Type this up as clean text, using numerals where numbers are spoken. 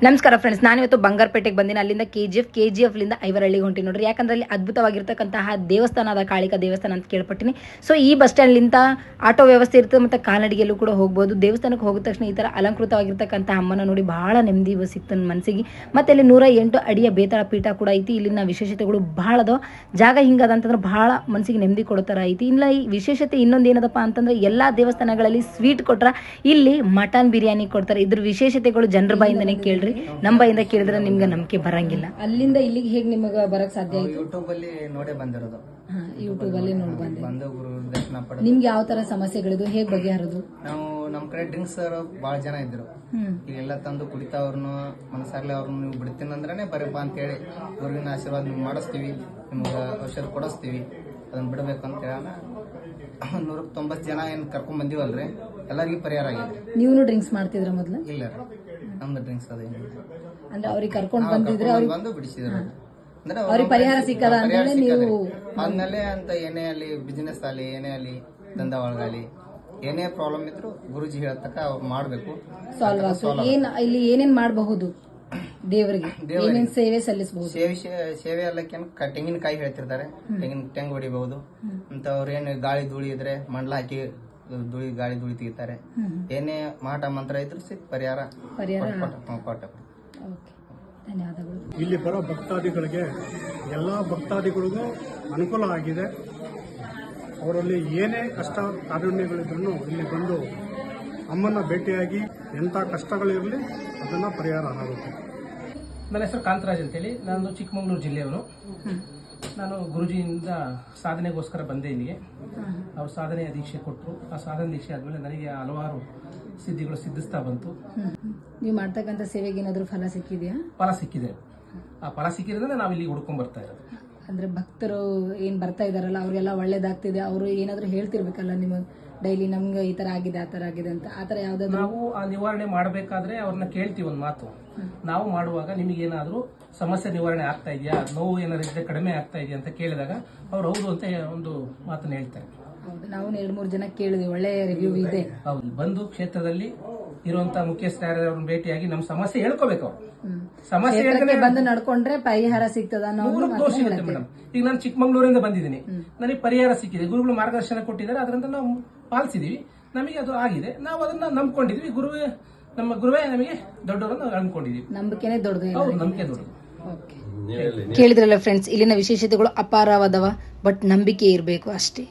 ನಮಸ್ಕಾರ ಫ್ರೆಂಡ್ಸ್, ನಾನಿವತ್ತು ಬಂಗಾರಪೇಟೆಗೆ ಬಂದಿನಿ. ಅಲ್ಲಿಂದ KGF ಲಿಂದ ಐವರಹಳ್ಳಿಗೆ ಹೊಂಟಿ ನೋಡ್ರಿ. ಯಾಕಂದ್ರೆ ಅಲ್ಲಿ ಅದ್ಭುತವಾಗಿರ್ತಕ್ಕಂತಹ ದೇವಸ್ಥಾನ ಅದ, ಕಾಳಿಕಾ ದೇವಸ್ಥಾನ ಅಂತ ಕೇಳ್ಪಟ್ಟಿನಿ. ಸೊ ಈ ಬಸ್ ಸ್ಟ್ಯಾಂಡ್ಲಿಂದ ಆಟೋ ವ್ಯವಸ್ಥೆ ಇರ್ತದೆ ಮತ್ತು ಕಾಲ್ನಡಿಗೆಲ್ಲೂ ಕೂಡ ಹೋಗ್ಬೋದು. ದೇವಸ್ಥಾನಕ್ಕೆ ಹೋಗಿದ ತಕ್ಷಣ ಈ ಥರ ಅಲಂಕೃತವಾಗಿರ್ತಕ್ಕಂಥ ಅಮ್ಮನ ನೋಡಿ ಬಹಳ ನೆಮ್ಮದಿ ಸಿಕ್ತು ನನ್ನ ಮನಸ್ಸಿಗೆ. ಮತ್ತು ಅಲ್ಲಿ 108 ಅಡಿಯ ಬೇತಾಳ ಪೀಠ ಕೂಡ ಐತಿ. ಇಲ್ಲಿನ ವಿಶೇಷತೆಗಳು ಭಾಳ ಅದಾವ. ಜಾಗ ಹಿಂಗದ ಅಂತಂದ್ರೆ ಭಾಳ ಮನಸ್ಸಿಗೆ ನೆಮ್ಮದಿ ಕೊಡೋ ಥರ ಐತಿ. ಇಲ್ಲ ಈ ವಿಶೇಷತೆ ಇನ್ನೊಂದು ಏನದಪ್ಪ ಅಂತಂದ್ರೆ ಎಲ್ಲ ದೇವಸ್ಥಾನಗಳಲ್ಲಿ ಸ್ವೀಟ್ ಕೊಟ್ರ ಇಲ್ಲಿ ಮಟನ್ ಬಿರಿಯಾನಿ ಕೊಡ್ತಾರೆ. ಇದ್ರ ವಿಶೇಷತೆಗಳು ಜನರ ಬಾಯಿಂದನೇ ಕೇಳ್ರಿ, ನಮ್ಮ ಬಾಯಿಂದ ಕೇಳಿದ್ರೆ ನಿಮ್ಗೆ ನಂಬಿಕೆ ಬರಂಗಿಲ್ಲ. ಅಲ್ಲಿಂದ ಇಲ್ಲಿಗೆ ಹೇಗೆ ನಿಮಗೆ ಬರಕ್ ಸಾಧ್ಯ ಆಯ್ತು? ಯೂಟ್ಯೂಬ್ ಅಲ್ಲಿ ನೋಡೇ ಬಂದಿರೋದು. ಯೂಟ್ಯೂಬ್ ಅಲ್ಲಿ ನೋಡಿ ಬಂದು ಗುರು ದರ್ಶನ ಪಡೆದು. ನಿಮ್ಗೆ ಯಾವ ತರ ಸಮಸ್ಯೆಗಳಿದು, ಹೇಗೆ ಬಗೆಹರೋದು? ನಾವು ನಮ್ಮ ಕಡೆ ಡ್ರಿಂಕ್ಸ್ ಬಹಳ ಜನ ಇದ್ರು. ಇಲ್ಲೆಲ್ಲ ತಂದು ಕುಡಿತಾವ್ರನ್ನು ಮನಸಾಗ್ಲಿ ಅವ್ರನ್ನ ನೀವು ಬಿಡ್ತೀನಿ ಅಂದ್ರೇನೆ ಬರೀಪ್ಪ ಅಂತ ಹೇಳಿ ಗುರುವಿನ ಆಶೀರ್ವಾದ ನೀವು ಮಾಡಿಸ್ತೀವಿ, ನಿಮ್ಗೆ ಔಷಧ ಕೊಡಿಸ್ತೀವಿ, ಅದನ್ನ ಬಿಡಬೇಕಂತ ಹೇಳೋಣ. 190 ಜನ ಏನ್ ಕರ್ಕೊಂಡ್ ಬಂದಿವಲ್ರಿ, ಎಲ್ಲರಿಗೂ ಪರಿಹಾರ ಆಗಿದೆ. ನೀವು ಡ್ರಿಂಕ್ಸ್ ಮಾಡ್ತಿದ್ರ ಮೊದ್ಲು? ಇಲ್ಲ ರೀ, ನಮ್ದು ಡ್ರಿಂಕ್ಸ್ ಅದೇನು ಅಂದ್ರೆ ಅವ್ರಿಗೆ ಕರ್ಕೊಂಡು ಬಂದಿದ್ರೆ ಬಂದು ಬಿಡಿಸಿದ್ರು. ಅಂದ್ರೆ ಅವ್ರಿಗೆ ಪರಿಹಾರ ಸಿಕ್ಕದ ಅಂದ್ರೆ ನೀವು ಆದ್ಮೇಲೆ ಅಂತ ಏನೇ ಅಲ್ಲಿ ಬಿಸಿನೆಸ್ ಅಲ್ಲಿ ಏನೇ ಅಲ್ಲಿ ದಂಧ ಒಳಗಾಲಿ ಏನೇ ಪ್ರಾಬ್ಲಮ್ ಇದ್ರು ಗುರುಜಿ ಹೇಳ್ತಕ್ಕ ಅವ್ರು ಮಾಡ್ಬೇಕು, ಸಾಲ್ವ್ ಆಗ್ತದೆ. ಇಲ್ಲಿ ಏನೇನ್ ಮಾಡಬಹುದು ದೇವರಿಗೆ, ಏನೇನ್ ಸೇವೆ ಸಲ್ಲಿಸಬಹುದು? ಸೇವೆ ಎಲ್ಲಕ್ಕೆ ತೆಂಗಿನಕಾಯಿ ಹೇಳ್ತಿರ್ತಾರೆ, ತೆಂಗು ಹೊಡಿಬಹುದು ಅಂತ. ಅವ್ರ ಏನ್ ಗಾಳಿ ಧೂಳಿ ಇದ್ರೆ ಮಂಡ್ಲ ಹಾಕಿ ಗಾಳಿ ಧೂಳಿ ತೆಗಿತಾರೆ. ಏನೇ ಮಾಟ ಮಂತ್ರ ಇದ್ರು ಪರಿಹಾರ ಕೊಟ್ಟ. ಧನ್ಯವಾದಗಳು. ಇಲ್ಲಿ ಬರೋ ಭಕ್ತಾದಿಗಳಿಗೆ ಎಲ್ಲ ಭಕ್ತಾದಿಗಳಿಗೂ ಅನುಕೂಲ ಆಗಿದೆ. ಅವರಲ್ಲಿ ಏನೇ ಕಷ್ಟ ಕಾರುಣ್ಯಗಳಿದ್ರು ಇಲ್ಲಿ ಬಂದು ಅಮ್ಮನ ಭೇಟಿಯಾಗಿ ಎಂಥ ಕಷ್ಟಗಳಿರಲಿ ಅದನ್ನು ಪರಿಹಾರ ಆಗುತ್ತೆ. ನನ್ನ ಹೆಸರು ಕಾಂತರಾಜ್ ಅಂತೇಳಿ, ನಾನು ಚಿಕ್ಕಮಗಳೂರು ಜಿಲ್ಲೆಯವನು. ನಾನು ಗುರುಜಿಯಿಂದ ಸಾಧನೆಗೋಸ್ಕರ ಬಂದೆ ಇಲ್ಲಿಗೆ. ಅವರು ಸಾಧನೆಯ ದೀಕ್ಷೆ ಕೊಟ್ಟರು. ಆ ಸಾಧನೆ ದೀಕ್ಷೆ ಆದಮೇಲೆ ನನಗೆ ಹಲವಾರು ಸಿದ್ಧಿಗಳು ಸಿದ್ಧಿಸ್ತಾ ಬಂತು. ನೀವು ಮಾಡ್ತಕ್ಕಂಥ ಸೇವೆಗೆ ಏನಾದರೂ ಫಲ ಸಿಕ್ಕಿದೆಯಾ? ಫಲ ಸಿಕ್ಕಿದೆ. ಆ ಫಲ ಸಿಕ್ಕಿರೋದ್ರಿಂದ ನಾವು ಇಲ್ಲಿ ಹುಡ್ಕೊಂಡ್ ಬರ್ತಾ ಇರೋದು. ಅಂದ್ರೆ ಭಕ್ತರು ಏನ್ ಬರ್ತಾ ಇದಾರಲ್ಲ ಅವ್ರಿಗೆಲ್ಲ ಒಳ್ಳೇದಾಗ್ತಿದೆ, ಅವರು ಏನಾದ್ರು ಹೇಳ್ತಿರ್ಬೇಕಲ್ಲ ನಿಮಗೆ ಡೈಲಿ ನಮ್ಗೆ ಈ ತರ ಆಗಿದೆ ಆ ತರ ಆಗಿದೆ ಅಂತ. ಆ ತರ ಯಾವ್ದಾದ್ರು ನಾವು ಆ ನಿವಾರಣೆ ಮಾಡಬೇಕಾದ್ರೆ ಅವ್ರನ್ನ ಕೇಳ್ತೀವಿ ಒಂದು ಮಾತು. ನಾವು ಮಾಡುವಾಗ ನಿಮಗೆ ಏನಾದ್ರು ಸಮಸ್ಯೆ ನಿವಾರಣೆ ಆಗ್ತಾ ಇದೆಯಾ, ನೋವು ಏನಾದ್ರು ಇದ್ರೆ ಕಡಿಮೆ ಆಗ್ತಾ ಇದೆಯಾ ಅಂತ ಕೇಳಿದಾಗ ಅವ್ರು ಹೌದು ಅಂತ ಒಂದು ಮಾತನ್ನ ಹೇಳ್ತಾರೆ. ನಾವು 2-3 ಜನ ಕೇಳಿದ್ವಿ, ಒಳ್ಳೆ ರಿವ್ಯೂ ಇದೆ. ಹೌದು, ಬಂದು ಕ್ಷೇತ್ರದಲ್ಲಿ ಇರುವಂತಹ ಮುಖ್ಯಸ್ಥರನ್ನ ಭೇಟಿಯಾಗಿ ನಮ್ಮ ಸಮಸ್ಯೆ ಹೇಳ್ಕೋಬೇಕು. ಅವ್ರು ಸಮಸ್ಯೆ ಬಂದು ನಡ್ಕೊಂಡ್ರೆ ಪರಿಹಾರ ಸಿಗ್ತದ. ದೋಷ ಇರುತ್ತೆ ಮೇಡಮ್. ಈಗ ನಾನು ಚಿಕ್ಕಮಗಳೂರಿಂದ ಬಂದಿದ್ದೀನಿ, ನನಗೆ ಪರಿಹಾರ ಸಿಕ್ಕಿದೆ, ಗುರುಗಳು ಮಾರ್ಗದರ್ಶನ ಕೊಟ್ಟಿದ್ದಾರೆ, ಅದರಿಂದ ನಾವು ಪಾಲಿಸಿದೀವಿ, ನಮಗೆ ಅದು ಆಗಿದೆ, ನಾವು ಅದನ್ನ ನಂಬ್ಕೊಂಡಿದ್ವಿ. ನಮ್ಮ ಗುರುವೇ ನಮಗೆ ದೊಡ್ಡವರನ್ನು ಅನ್ಕೊಂಡಿದೀವಿ. ನಂಬಿಕೆನೇ ದೊಡ್ಡದು. ಹೌದು, ನಂಬಿಕೆ ದೊಡ್ಡದು. ಕೇಳಿದ್ರಲ್ಲ ಫ್ರೆಂಡ್ಸ್, ಇಲ್ಲಿನ ವಿಶೇಷತೆಗಳು ಅಪಾರವಾದವ, ಬಟ್ ನಂಬಿಕೆ ಇರಬೇಕು ಅಷ್ಟೇ.